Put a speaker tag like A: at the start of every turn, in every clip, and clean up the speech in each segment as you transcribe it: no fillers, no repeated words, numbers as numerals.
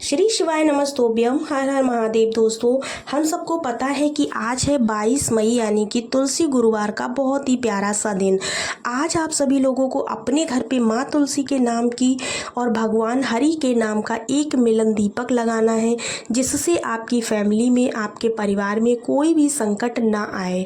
A: श्री शिवाय नमस्तोभ्यम। हर हर महादेव। दोस्तों, हम सबको पता है कि आज है 22 मई यानी कि तुलसी गुरुवार का बहुत ही प्यारा सा दिन। आज आप सभी लोगों को अपने घर पे माँ तुलसी के नाम की और भगवान हरि के नाम का एक मिलन दीपक लगाना है, जिससे आपकी फैमिली में, आपके परिवार में कोई भी संकट ना आए।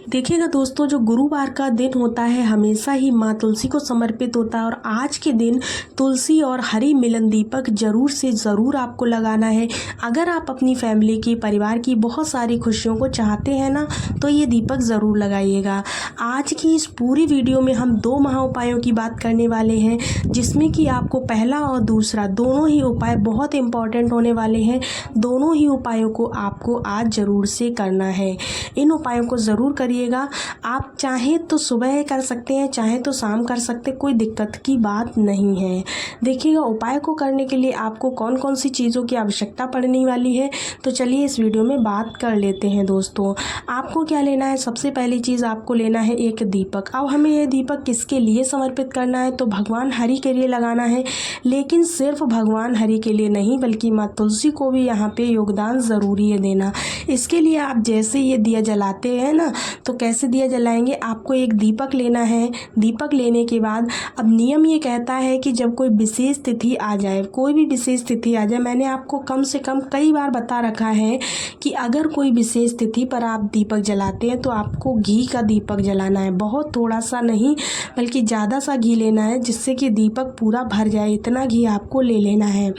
A: देखिएगा दोस्तों, जो गुरुवार का दिन होता है हमेशा ही माँ तुलसी को समर्पित होता है और आज के दिन तुलसी और हरि मिलन दीपक ज़रूर से ज़रूर आपको लगाना है। अगर आप अपनी फैमिली की, परिवार की बहुत सारी खुशियों को चाहते हैं ना, तो ये दीपक ज़रूर लगाइएगा। आज की इस पूरी वीडियो में हम 2 महा उपायों की बात करने वाले हैं, जिसमें कि आपको पहला और दूसरा दोनों ही उपाय बहुत इम्पॉर्टेंट होने वाले हैं। दोनों ही उपायों को आपको आज ज़रूर से करना है। इन उपायों को ज़रूर करिएगा। आप चाहें तो सुबह कर सकते हैं, चाहे तो शाम कर सकते, कोई दिक्कत की बात नहीं है। देखिएगा, उपाय को करने के लिए आपको कौन कौन सी चीज़ों की आवश्यकता पड़ने वाली है, तो चलिए इस वीडियो में बात कर लेते हैं। दोस्तों, आपको क्या लेना है? सबसे पहली चीज़ आपको लेना है एक दीपक। अब हमें यह दीपक किसके लिए समर्पित करना है? तो भगवान हरि के लिए लगाना है, लेकिन सिर्फ भगवान हरि के लिए नहीं, बल्कि माँ तुलसी को भी यहाँ पे योगदान ज़रूरी है देना। इसके लिए आप जैसे ये दिया जलाते हैं ना, तो कैसे दिया जलाएंगे? आपको एक दीपक लेना है। दीपक लेने के बाद अब नियम ये कहता है कि जब कोई विशेष तिथि आ जाए, कोई भी विशेष तिथि आ जाए, मैंने आपको कम से कम कई बार बता रखा है कि अगर कोई विशेष तिथि पर आप दीपक जलाते हैं तो आपको घी का दीपक जलाना है। बहुत थोड़ा सा नहीं, बल्कि ज़्यादा सा घी लेना है, जिससे कि दीपक पूरा भर जाए। इतना घी आपको ले लेना है।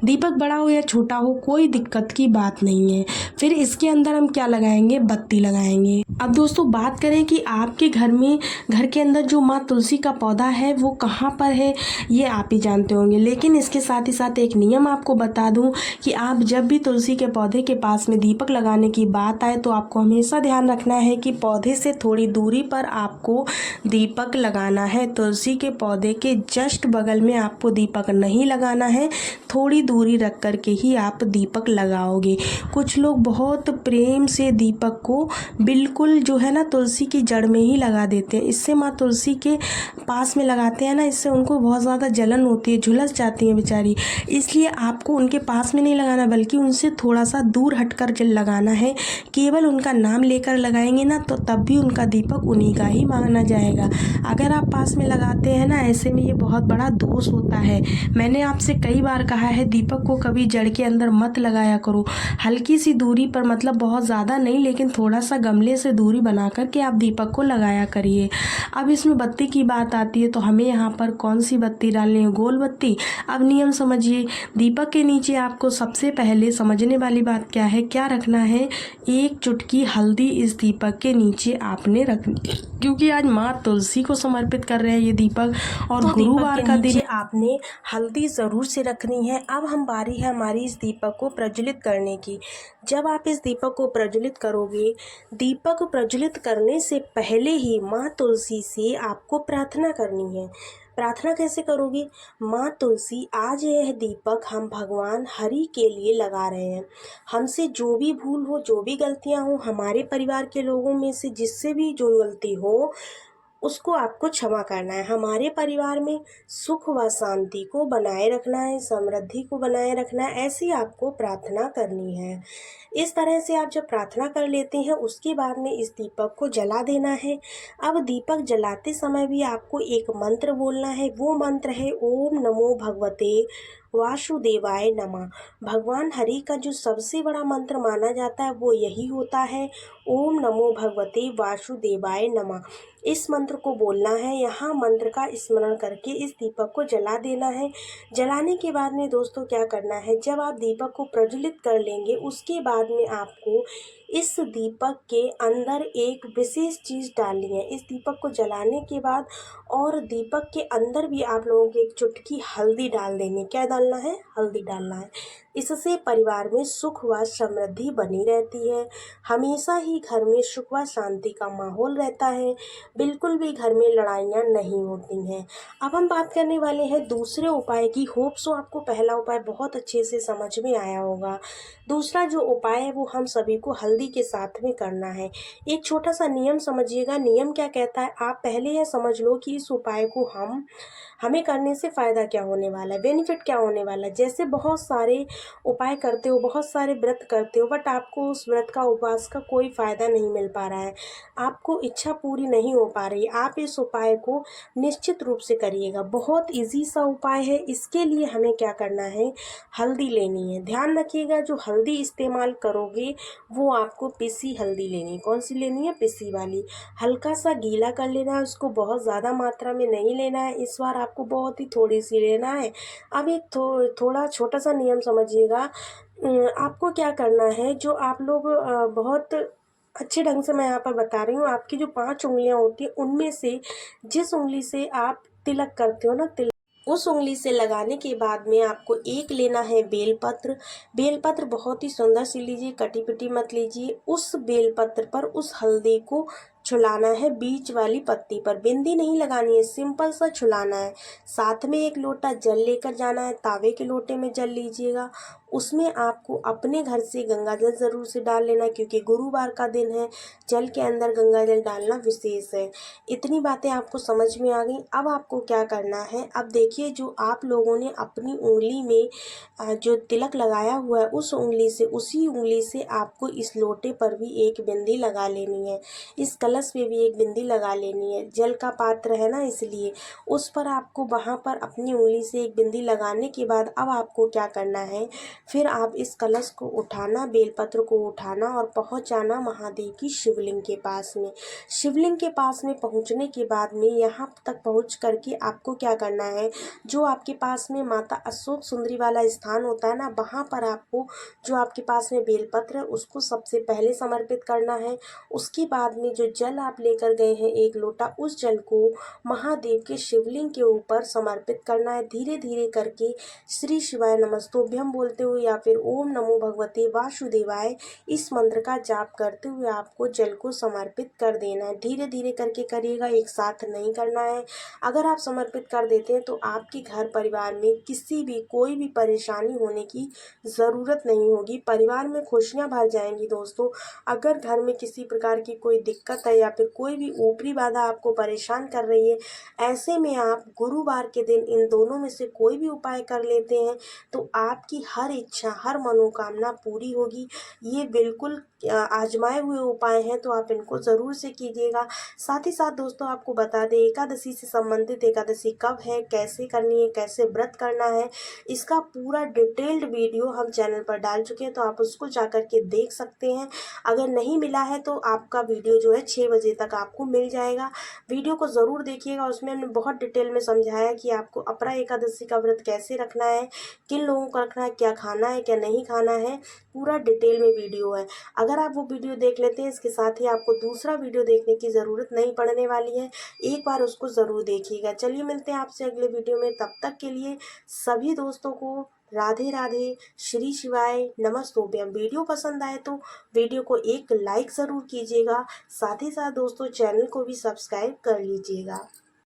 A: दीपक बड़ा हो या छोटा हो, कोई दिक्कत की बात नहीं है। फिर इसके अंदर हम क्या लगाएंगे? बत्ती लगाएंगे। अब दोस्तों, बात करें कि आपके घर में, घर के अंदर जो माँ तुलसी का पौधा है वो कहाँ पर है, ये आप ही जानते होंगे। लेकिन इसके साथ ही साथ एक नियम आपको बता दूं कि आप जब भी तुलसी के पौधे के पास में दीपक लगाने की बात आए, तो आपको हमेशा ध्यान रखना है कि पौधे से थोड़ी दूरी पर आपको दीपक लगाना है। तुलसी के पौधे के जस्ट बगल में आपको दीपक नहीं लगाना है, थोड़ी दूरी रख कर के ही आप दीपक लगाओगे। कुछ लोग बहुत प्रेम से दीपक को बिल्कुल जो है ना तुलसी की जड़ में ही लगा देते हैं। इससे माँ तुलसी के पास में लगाते हैं ना, इससे उनको बहुत ज़्यादा जलन होती है, झुलस जाती हैं बेचारी। इसलिए आपको उनके पास में नहीं लगाना, बल्कि उनसे थोड़ा सा दूर हटकर जल लगाना है। केवल उनका नाम लेकर लगाएंगे ना, तो तब भी उनका दीपक उन्हीं का ही माना जाएगा। अगर आप पास में लगाते हैं ना, ऐसे में ये बहुत बड़ा दोष होता है। मैंने आपसे कई बार कहा है, दीपक को कभी जड़ के अंदर मत लगाया करो। हल्की सी दूरी पर, मतलब बहुत ज़्यादा नहीं, लेकिन थोड़ा सा गमले से दूरी बना करके आप दीपक को लगाया करिए। अब इसमें बत्ती की बात आती है, तो हमें यहाँ पर कौन सी बत्ती डालनी है? गोल बत्ती। अब नियम समझिए, दीपक के नीचे आपको सबसे पहले समझने वाली बात क्या है, क्या रखना है? एक चुटकी हल्दी इस दीपक के नीचे आपने रखनी, क्योंकि आज माँ तुलसी को समर्पित कर रहे हैं ये दीपक, और तो गुरुवार का दिन आपने हल्दी ज़रूर से रखनी है। अब हम बारी है हमारी इस दीपक को प्रज्वलित करने की। जब आप इस दीपक को प्रज्वलित करोगे, दीपक प्रज्वलित करने से पहले ही माँ तुलसी से आपको प्रार्थना करनी है। प्रार्थना कैसे करोगे? माँ तुलसी, आज यह दीपक हम भगवान हरि के लिए लगा रहे हैं। हमसे जो भी भूल हो, जो भी गलतियाँ हो, हमारे परिवार के लोगों में से जिससे भी जो गलती हो, उसको आपको क्षमा करना है। हमारे परिवार में सुख व शांति को बनाए रखना है, समृद्धि को बनाए रखना है, ऐसी आपको प्रार्थना करनी है। इस तरह से आप जब प्रार्थना कर लेते हैं, उसके बाद में इस दीपक को जला देना है। अब दीपक जलाते समय भी आपको एक मंत्र बोलना है। वो मंत्र है ओम नमो भगवते वासुदेवाय नमः। भगवान हरि का जो सबसे बड़ा मंत्र माना जाता है वो यही होता है, ओम नमो भगवते वासुदेवाय नमः। इस मंत्र को बोलना है। यहाँ मंत्र का स्मरण करके इस दीपक को जला देना है। जलाने के बाद में दोस्तों क्या करना है, जब आप दीपक को प्रज्वलित कर लेंगे, उसके बाद में आपको इस दीपक के अंदर एक विशेष चीज़ डालनी है। इस दीपक को जलाने के बाद और दीपक के अंदर भी आप लोगों को एक चुटकी हल्दी डाल देनी। क्या डालना है? हल्दी डालना है। इससे परिवार में सुख व समृद्धि बनी रहती है। हमेशा ही घर में सुख व शांति का माहौल रहता है। बिल्कुल भी घर में लड़ाइयाँ नहीं होती हैं। अब हम बात करने वाले हैं दूसरे उपाय की। होप सो आपको पहला उपाय बहुत अच्छे से समझ में आया होगा। दूसरा जो उपाय है वो हम सभी को हल्दी के साथ में करना है। एक छोटा सा नियम समझिएगा। नियम क्या कहता है, आप पहले यह समझ लो कि इस उपाय को हम हमें करने से फ़ायदा क्या होने वाला है, बेनिफिट क्या होने वाला है। जैसे बहुत सारे उपाय करते हो, बहुत सारे व्रत करते हो, बट आपको उस व्रत का, उपवास का कोई फ़ायदा नहीं मिल पा रहा है, आपको इच्छा पूरी नहीं हो पा रही। आप इस उपाय को निश्चित रूप से करिएगा, बहुत ईजी सा उपाय है। इसके लिए हमें क्या करना है, हल्दी लेनी है। ध्यान रखिएगा, जो हल्दी इस्तेमाल करोगे वो आपको पिसी हल्दी लेनी है। कौन सी लेनी है, पिसी वाली। हल्का सा गीला कर लेना है उसको, बहुत ज़्यादा मात्रा में नहीं लेना है इस बार, आपको बहुत ही थोड़ी सी लेना है। अब एक थोड़ा छोटा सा नियम समझिएगा। आपको क्या करना है, जो आप लोग बहुत अच्छे ढंग से मैं यहाँ पर बता रही हूँ, आपकी जो 5 उंगलियाँ होती हैं उनमें से जिस उंगली से आप तिलक करते हो ना, तिलक उस उंगली से लगाने के बाद में आपको एक लेना है बेलपत्र। बेलपत्र बहुत ही सुंदर सी लीजिए, कटी पिटी मत लीजिए। उस बेलपत्र पर उस हल्दी को छुलाना है, बीच वाली पत्ती पर। बिंदी नहीं लगानी है, सिंपल सा छुलाना है। साथ में एक लोटा जल लेकर जाना है, तावे के लोटे में जल लीजिएगा। उसमें आपको अपने घर से गंगा जल ज़रूर से डाल लेना, क्योंकि गुरुवार का दिन है, जल के अंदर गंगा जल डालना विशेष है। इतनी बातें आपको समझ में आ गई। अब आपको क्या करना है, अब देखिए जो आप लोगों ने अपनी उंगली में जो तिलक लगाया हुआ है, उस उंगली से, उसी उंगली से आपको इस लोटे पर भी एक बिंदी लगा लेनी है, इस कलश में भी एक बिंदी लगा लेनी है। जल का पात्र है ना, इसलिए उस पर आपको वहाँ पर अपनी उंगली से एक बिंदी लगाने के बाद अब आपको क्या करना है, फिर आप इस कलश को उठाना, बेलपत्र को उठाना और पहुँच जाना महादेव की शिवलिंग के पास में। शिवलिंग के पास में पहुँचने के बाद में यहाँ तक पहुँच करके आपको क्या करना है, जो आपके पास में माता अशोक सुंदरी वाला स्थान होता है ना, वहाँ पर आपको जो आपके पास में बेलपत्र है उसको सबसे पहले समर्पित करना है। उसके बाद में जो जल आप लेकर गए हैं 1 लोटा, उस जल को महादेव के शिवलिंग के ऊपर समर्पित करना है। धीरे धीरे करके श्री शिवाय नमस्तुभ्यम बोलते हुए या फिर ओम नमो भगवते वासुदेवाय, इस मंत्र का जाप करते हुए आपको जल को समर्पित कर देना है। धीरे धीरे करके करिएगा, एक साथ नहीं करना है। अगर आप समर्पित कर देते हैं तो आपके घर परिवार में किसी भी कोई भी परेशानी होने की ज़रूरत नहीं होगी, परिवार में खुशियाँ भर जाएंगी दोस्तों। अगर घर में किसी प्रकार की कोई दिक्कत है या फिर कोई भी ऊपरी बाधा आपको परेशान कर रही है, ऐसे में आप गुरुवार के दिन इन दोनों में से कोई भी उपाय कर लेते हैं तो आपकी हर इच्छा, हर मनोकामना पूरी होगी। ये बिल्कुल आजमाए हुए उपाय हैं, तो आप इनको ज़रूर से कीजिएगा। साथ ही साथ दोस्तों आपको बता दें, एकादशी से संबंधित, एकादशी कब है, कैसे करनी है, कैसे व्रत करना है, इसका पूरा डिटेल्ड वीडियो हम चैनल पर डाल चुके हैं, तो आप उसको जाकर के देख सकते हैं। अगर नहीं मिला है तो आपका वीडियो जो है 6 बजे तक आपको मिल जाएगा। वीडियो को ज़रूर देखिएगा, उसमें हमने बहुत डिटेल में समझाया कि आपको अपरा एकादशी का व्रत कैसे रखना है, किन लोगों को रखना है, क्या खाना है, क्या नहीं खाना है, पूरा डिटेल में वीडियो है। अगर आप वो वीडियो देख लेते हैं, इसके साथ ही आपको दूसरा वीडियो देखने की ज़रूरत नहीं पड़ने वाली है, एक बार उसको ज़रूर देखिएगा। चलिए मिलते हैं आपसे अगले वीडियो में, तब तक के लिए सभी दोस्तों को राधे राधे, श्री शिवाय नमस्तुभ्यम। वीडियो पसंद आए तो वीडियो को एक लाइक ज़रूर कीजिएगा, साथ ही साथ दोस्तों चैनल को भी सब्सक्राइब कर लीजिएगा।